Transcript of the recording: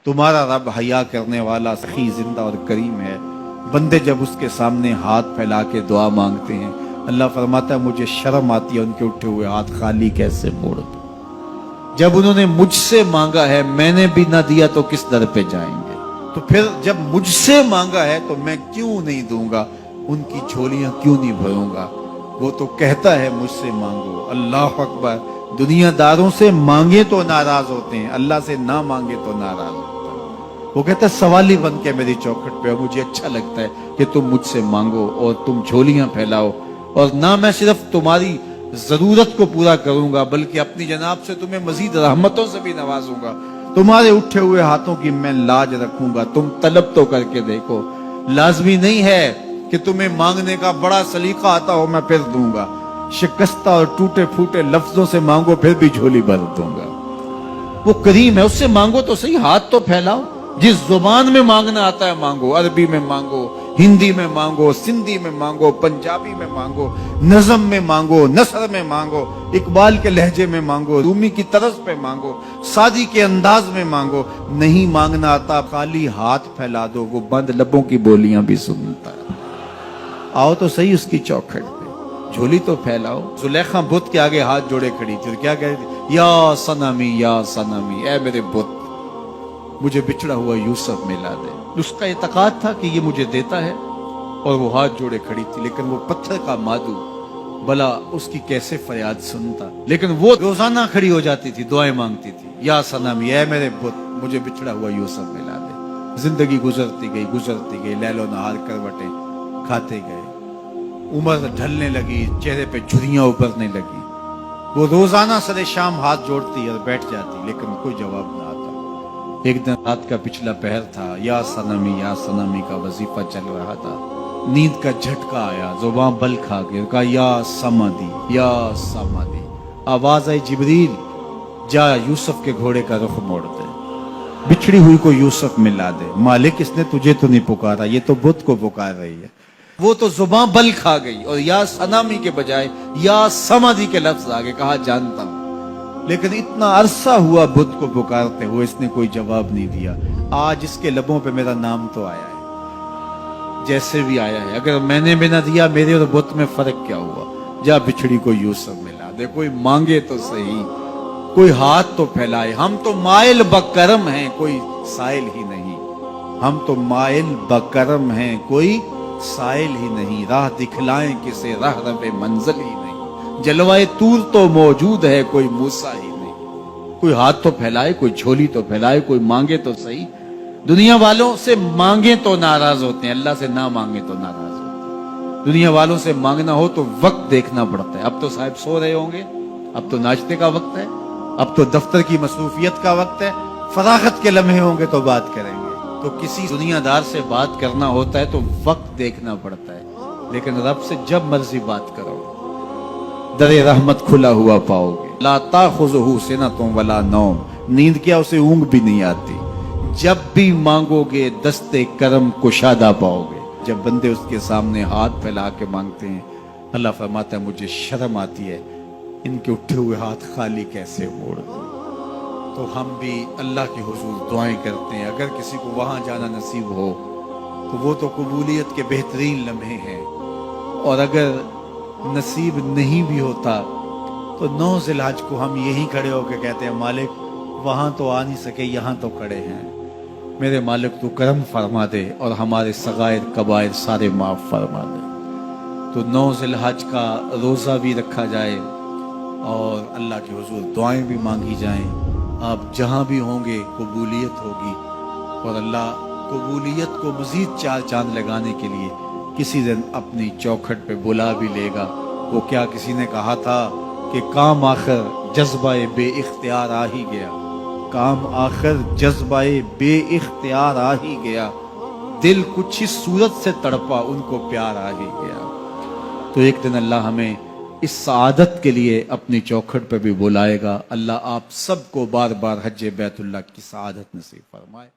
तुम्हारा रब हया करने वाला सखी जिंदा और करीम है। बंदे जब उसके सामने हाथ फैला के दुआ मांगते हैं, अल्लाह फरमाता है मुझे शर्म आती है उनके उठे हुए हाथ खाली कैसे मोड़ दूं। जब उन्होंने मुझसे मांगा है मैंने भी ना दिया तो किस दर पे जाएंगे। तो फिर जब मुझसे मांगा है तो मैं क्यों नहीं दूंगा, उनकी झोलियां क्यों नहीं भरूंगा। वो तो कहता है मुझसे मांगो। अल्लाह अकबर। दुनियादारों से मांगे तो नाराज होते हैं, अल्लाह से ना मांगे तो नाराज होते हैं। वो कहता है सवाली बन के मेरी चौखट पे, और मुझे अच्छा लगता है कि तुम मुझसे मांगो और तुम झोलियां फैलाओ, और ना मैं सिर्फ तुम्हारी जरूरत को पूरा करूंगा बल्कि अपनी जनाब से तुम्हें मजीद रहमतों से भी नवाजूंगा। तुम्हारे उठे हुए हाथों की मैं लाज रखूंगा। तुम तलब तो करके देखो। लाजमी नहीं है कि तुम्हें मांगने का बड़ा सलीका आता हो मैं फिर दूंगा। शिकस्ता और टूटे फूटे लफ्जों से मांगो फिर भी झोली भर दूंगा। वो करीम है, उससे मांगो तो सही, हाथ तो फैलाओ। जिस जुबान में मांगना आता है मांगो, अरबी में मांगो, हिंदी में मांगो, सिंधी में मांगो, पंजाबी में मांगो, नज़म में मांगो, नसर में मांगो, इकबाल के लहजे में मांगो, रूमी की तरज पे मांगो, सादी के अंदाज में मांगो। नहीं मांगना आता खाली हाथ फैला दो, वो बंद लबों की बोलियां भी सुनता है। आओ तो सही उसकी चौखट पे, झोली तो फैलाओ। जुलेखा बुत के आगे हाथ जोड़े खड़ी थी, क्या कह रही थी? या सनमी, या सनमी, ए मेरे बुत, मुझे बिछड़ा हुआ यूसुफ मिला दे। उसका इतकाद था कि ये मुझे देता है, और वो हाथ जोड़े खड़ी थी। लेकिन वो पत्थर का मादू भला उसकी कैसे फरियाद सुनता। लेकिन वो रोजाना खड़ी हो जाती थी, दुआएं मांगती थी, या सनमी, ए मेरे बुत, मुझे बिछड़ा हुआ यूसुफ मिला दे। जिंदगी गुजरती गई, लैलो नहार करवटें खाते गए। उम्र ढलने लगी, चेहरे पे झुर्रियां उभरने लगी। वो रोजाना सरे शाम हाथ जोड़ती और बैठ जाती, लेकिन कोई जवाब ना आता। एक दिन रात का पिछला पहर था, या सनमी का वजीफा चल रहा था। नींद का झटका आया, जुबान बल खा गई, कहा या समादी, या समादी। आवाज आई, जिब्रील जा यूसुफ के घोड़े का रुख मोड़ दे, बिछड़ी हुई को यूसुफ मिला दे। मालिक इसने तुझे तो नहीं पुकारा, ये तो बुत को पुकार रही है। वो तो जुबान बल खा गई और या सनामी के बजाय या समाधि के लफ्ज आगे कहा जानता हूं। लेकिन इतना अरसा हुआ बुत को पुकारते हुए, इसने कोई जवाब नहीं दिया। आज इसके लबों पे मेरा नाम तो आया है, जैसे भी आया है। अगर मैंने भी ना दिया, मेरे और बुत में फर्क क्या हुआ। जा बिछड़ी को यूसुफ मिला दे। कोई मांगे तो सही, कोई हाथ तो फैलाए। हम तो माइल बकरम हैं, कोई साइल ही नहीं। हम तो माइल बकरम हैं, कोई साइल ही नहीं। राह दिखलाएं किसे, राह रबे मंजिल ही नहीं। जलवाए तूर तो मौजूद है, कोई मूसा ही नहीं। कोई हाथ तो फैलाए, कोई झोली तो फैलाए, कोई मांगे तो सही। दुनिया वालों से मांगे तो नाराज होते हैं, अल्लाह से ना मांगे तो नाराज होते हैं। दुनिया वालों से मांगना हो तो वक्त देखना पड़ता है। अब तो साहब सो रहे होंगे, अब तो नाचने का वक्त है, अब तो दफ्तर की मसरूफियत का वक्त है। फरागत के लम्हे होंगे तो बात करेंगे। तो किसी दुनियादार से बात करना होता है तो वक्त देखना पड़ता है। लेकिन रब से जब मर्जी बात करो, दरे रहमत खुला हुआ पाओगे। ला ताखुज़ुहु सिनतुन वला नौम, नींद क्या उसे ऊंघ भी नहीं आती। जब भी मांगोगे दस्ते करम कुशादा पाओगे। जब बंदे उसके सामने हाथ फैला के मांगते हैं, अल्लाह फरमाता है मुझे शर्म आती है इनके उठे हुए हाथ खाली कैसे मोड़ दूं। तो हम भी अल्लाह के हुजूर दुआएं करते हैं। अगर किसी को वहां जाना नसीब हो तो वो तो कबूलियत के बेहतरीन लम्हे हैं। और अगर नसीब नहीं भी होता तो 9 ज़िलहज को हम यहीं खड़े होकर कहते हैं मालिक वहां तो आ नहीं सके, यहाँ तो खड़े हैं। मेरे मालिक तू करम फरमा दे और हमारे सगायर कबायर सारे माफ फरमा दे। तो 9 ज़िलहज का रोज़ा भी रखा जाए और अल्लाह के हुजूर दुआएं भी मांगी जाएं। आप जहां भी होंगे कबूलियत होगी, और अल्लाह कबूलियत को मजीद 4 चांद लगाने के लिए किसी दिन अपनी चौखट पे बुला भी लेगा। वो क्या किसी ने कहा था कि काम आखिर जज्बाए बे इख्तियार आ ही गया। काम आखिर जज्बाए बे इख्तियार आ ही गया। दिल कुछ इस सूरत से तड़पा उनको प्यार आ ही गया। तो एक दिन अल्लाह हमें इस सआदत के लिए अपनी चौखट पर भी बुलाएगा। अल्लाह आप सबको बार बार हज बैतुल्लाह की सआदत नसीब फरमाए।